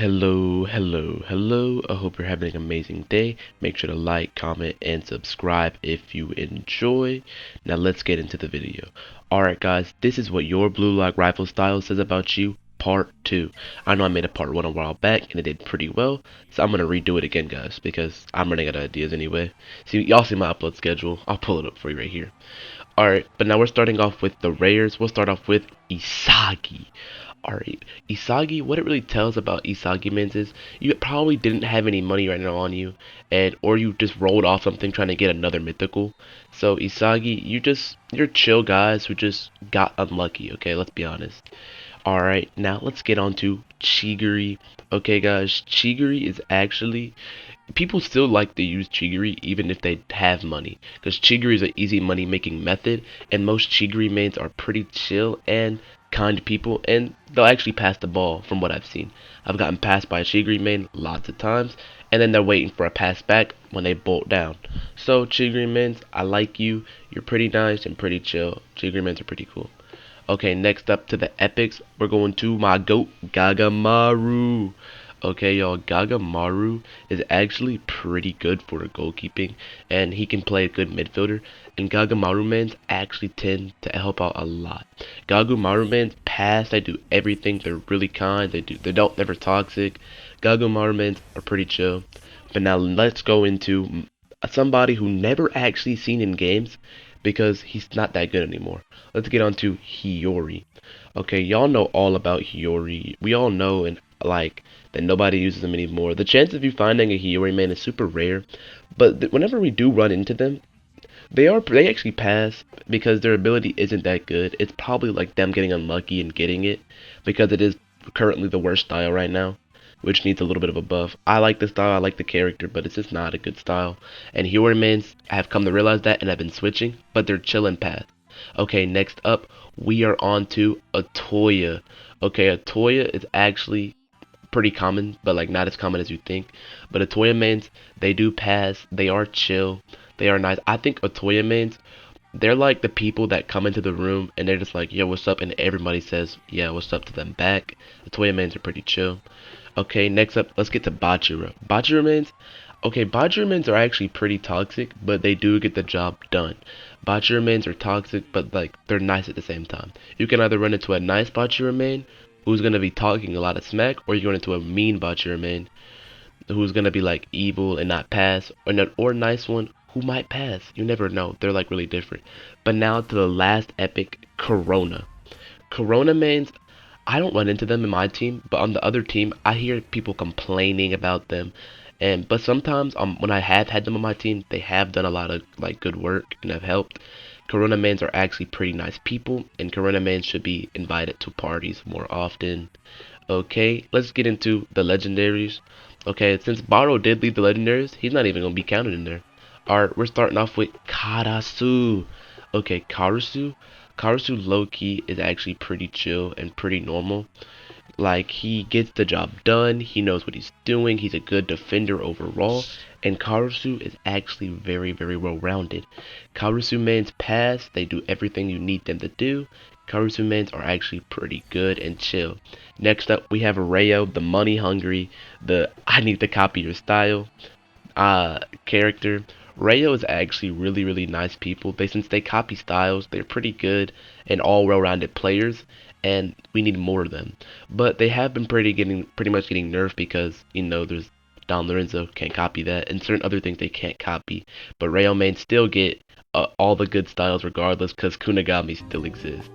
Hello. I hope you're having an amazing day. Make sure to like, comment, and subscribe if you enjoy. Now let's get into the video. Alright guys, this is what your blue lock rifle style says about you, part 2. I know I made a part 1 a while back and it did pretty well, so I'm gonna redo it again guys, because I'm running out of ideas anyway. See, y'all see my upload schedule. I'll pull it up for you right here. Alright, but now we're starting off with the rares. We'll start off with Isagi. Alright, Isagi, what it really tells about Isagi means is you probably didn't have any money right now on you, and or you just rolled off something trying to get another mythical. So Isagi, you're chill guys who just got unlucky, okay, let's be honest. Alright, now let's get on to Chigiri. Okay guys, Chigiri is actually, people still like to use Chigiri even if they have money, because Chigiri is an easy money making method, and most Chigiri mains are pretty chill and kind people, and they'll actually pass the ball from what I've seen. I've gotten passed by a Chigiri main lots of times, and then they're waiting for a pass back when they bolt down. So Chigiri mains, I like you. You're pretty nice and pretty chill. Chigiri mains are pretty cool. Okay, next up to the epics, we're going to my goat, Gagamaru. Okay, y'all, Gagamaru is actually pretty good for goalkeeping, and he can play a good midfielder, and Gagamaru mans actually tend to help out a lot. Gagamaru mans pass, they do everything, they're really kind, they don't never toxic. Gagamaru mans are pretty chill. But now let's go into somebody who never actually seen in games, because he's not that good anymore. Let's get on to Hiyori. Okay, y'all know all about Hiyori. We all know and like that nobody uses them anymore. The chance of you finding a Hiyori man is super rare, but whenever we do run into them, they actually pass because their ability isn't that good. It's probably like them getting unlucky and getting it, because it is currently the worst style right now, which needs a little bit of a buff. I like the style, I like the character, but it's just not a good style. And Hiyori mains have come to realize that and have been switching, but they're chilling path. Okay, next up, we are on to Atoya. Okay, Atoya is actually pretty common, but like not as common as you think. But Atoya mains, they do pass, they are chill, they are nice. I think Atoya mains, they're like the people that come into the room and they're just like, yo, what's up? And everybody says, yeah, what's up to them back. Atoya mains are pretty chill. Okay, next up, let's get to Bachira. Bachira mains, okay, Bachira mains are actually pretty toxic, but they do get the job done. Bachira mains are toxic, but like they're nice at the same time. You can either run into a nice Bachira main who's gonna be talking a lot of smack, or you run into a mean Bachira main who's gonna be like evil and not pass, or a nice one who might pass. You never know. They're like really different. But now to the last epic, Corona. Corona mains, I don't run into them in my team, but on the other team, I hear people complaining about them. But sometimes when I have had them on my team, they have done a lot of like good work and have helped. Corona mans are actually pretty nice people, and Corona mans should be invited to parties more often. Okay, let's get into the legendaries. Okay, since Baro did leave the legendaries, he's not even gonna be counted in there. Alright, we're starting off with Karasu. Okay, Karasu low-key is actually pretty chill and pretty normal. Like, he gets the job done, he knows what he's doing, he's a good defender overall, and Karasu is actually very well-rounded. Karasu mains pass, they do everything you need them to do. Karasu mains are actually pretty good and chill. Next up, we have Rayo, the money hungry, the I need to copy your style character. Rayo is actually really nice people. Since they copy styles, they're pretty good and all well-rounded players, and we need more of them. But they have been pretty much getting nerfed, because you know there's Don Lorenzo can't copy that, and certain other things they can't copy. But Rayo mains still get all the good styles regardless, because Kunigami still exists.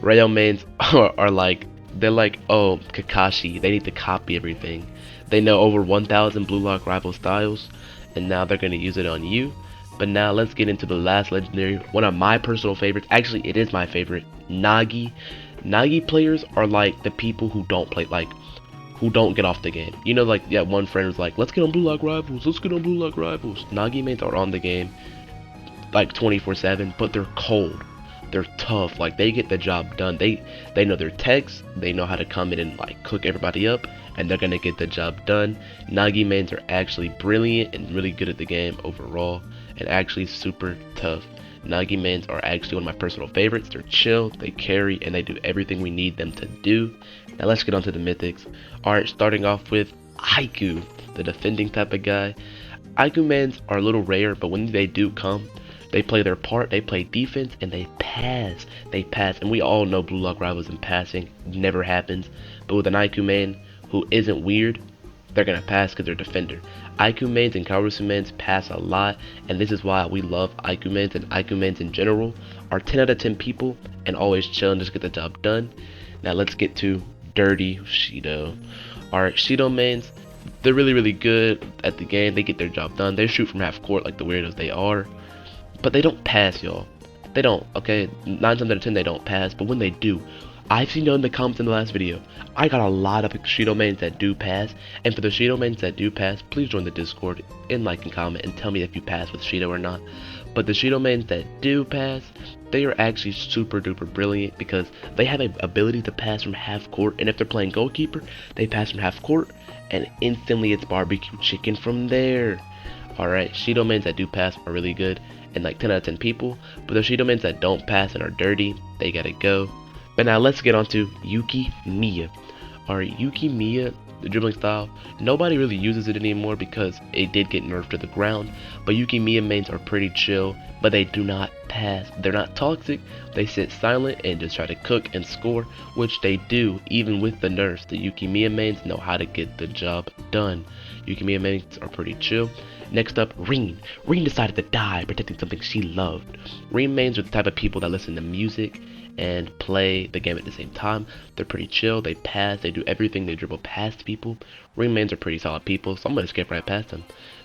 Rayo mains are like, they're like, oh, Kakashi, they need to copy everything. They know over 1,000 Blue Lock rival styles, and now they're going to use it on you. But now let's get into the last legendary, one of my personal favorites. Actually, it is my favorite, Nagi. Nagi players are like the people who don't play, like, who don't get off the game. You know, like, yeah, one friend was like, let's get on Blue Lock Rivals, let's get on Blue Lock Rivals. Nagi mates are on the game, like, 24/7, but they're cold. They're tough, like, they get the job done. They know their techs, they know how to come in and, like, cook everybody up, and they're gonna get the job done. Nagi mains are actually brilliant and really good at the game overall, and actually super tough. Nagi mains are actually one of my personal favorites. They're chill, they carry, and they do everything we need them to do. Now let's get on to the mythics. Alright, starting off with Aiku, the defending type of guy. Aiku mains are a little rare, but when they do come, they play their part, they play defense, and they pass. They pass, and we all know Blue Lock Rivals in passing never happens. But with an Aiku main who isn't weird, they're gonna pass because they're defender. Aiku mains and Kaorusu mains pass a lot, and this is why we love Aiku mains, and Aiku mains in general are 10 out of 10 people and always chill and just get the job done. Now let's get to Dirty Shido. Alright, Shido mains, they're really good at the game. They get their job done. They shoot from half court like the weirdos they are, but they don't pass, y'all. They don't, okay? 9 times out of 10 they don't pass, but when they do, I've seen you in the comments in the last video, I got a lot of Shido mains that do pass, and for the Shido mains that do pass, please join the Discord and like and comment and tell me if you pass with Shido or not. But the Shido mains that do pass, they are actually super duper brilliant because they have an ability to pass from half court, and if they're playing goalkeeper, they pass from half court, and instantly it's barbecue chicken from there. Alright, Shido mains that do pass are really good, and like 10 out of 10 people, but the Shido mains that don't pass and are dirty, they gotta go. But now let's get on to Yuki Miya. Alright, Yuki Miya, the dribbling style, nobody really uses it anymore because it did get nerfed to the ground, but Yuki Miya mains are pretty chill, but they do not pass. They're not toxic, they sit silent and just try to cook and score, which they do even with the nerfs. The Yuki Miya mains know how to get the job done. Yuki Miya mains are pretty chill. Next up, Rin. Rin decided to die protecting something she loved. Rin mains are the type of people that listen to music and play the game at the same time. They're pretty chill, they pass, they do everything, they dribble past people. Ring mains are pretty solid people, so I'm gonna skip right past them.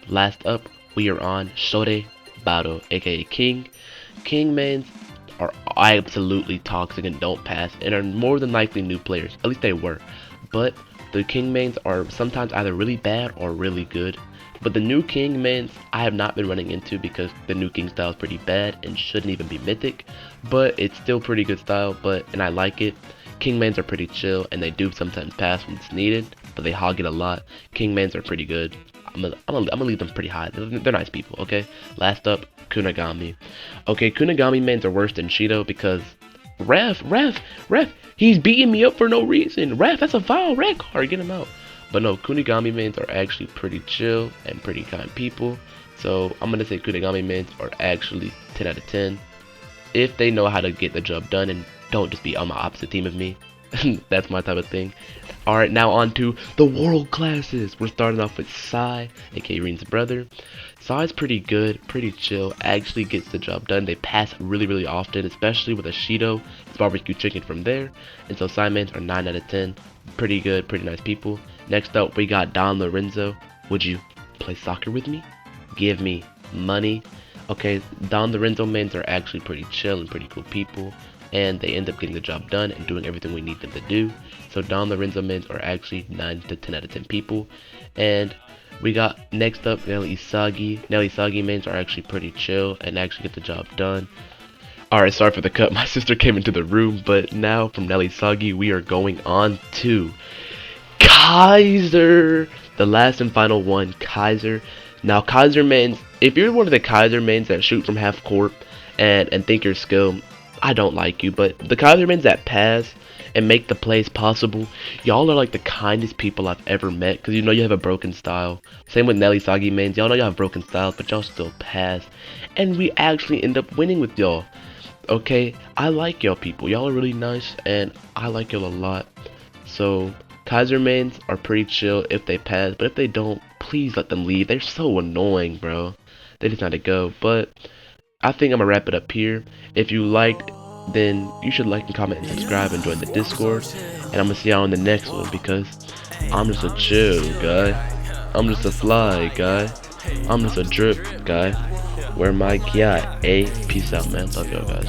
Last up, we are on Shore Baro, aka King. King mains are absolutely toxic and don't pass, and are more than likely new players, at least they were. But the King mains are sometimes either really bad or really good. But the new King mains I have not been running into because the new King style is pretty bad and shouldn't even be mythic, but it's still pretty good style, and I like it. King mains are pretty chill and they do sometimes pass when it's needed, but they hog it a lot. King mains are pretty good. I'm gonna leave them pretty high. They're nice people, okay? Last up, Kunigami. Okay, Kunigami mains are worse than Shido because ref, he's beating me up for no reason. Ref, that's a foul, red card, get him out. But no, Kunigami mains are actually pretty chill and pretty kind people. So I'm going to say Kunigami mains are actually 10 out of 10. If they know how to get the job done and don't just be on my opposite team of me. That's my type of thing. Alright, now on to the world classes. We're starting off with Sai, aka Rin's brother. Sai's pretty good, pretty chill, actually gets the job done. They pass really often, especially with a Shido. It's barbecue chicken from there. And so Sai mains are 9 out of 10. Pretty good, pretty nice people. Next up, we got Don Lorenzo. Would you play soccer with me? Give me money. Okay, Don Lorenzo mains are actually pretty chill and pretty cool people, and they end up getting the job done and doing everything we need them to do. So Don Lorenzo mains are actually 9 to 10 out of 10 people. And we got next up Nelly Isagi. Nelly Isagi mains are actually pretty chill and actually get the job done. Alright, sorry for the cut. My sister came into the room, but now from Nelly Isagi we are going on to Kaiser, the last and final one, Kaiser. Now Kaiser mains, if you're one of the Kaiser mains that shoot from half court and think you're skilled, I don't like you. But the Kaiser mains that pass and make the plays possible, y'all are like the kindest people I've ever met, because you know you have a broken style. Same with Nelly Isagi mains, y'all know y'all have broken styles, but y'all still pass, and we actually end up winning with y'all. Okay, I like y'all people, y'all are really nice and I like y'all a lot. So Kaiser mains are pretty chill if they pass, but if they don't, please let them leave. They're so annoying, bro. They just need to go. But I think I'm gonna wrap it up here. If you liked, then you should like and comment and subscribe and join the Discord. And I'm gonna see y'all in the next one, because I'm just a chill guy. I'm just a fly guy. I'm just a drip guy. Where my guy? Peace out, man. Love y'all guys.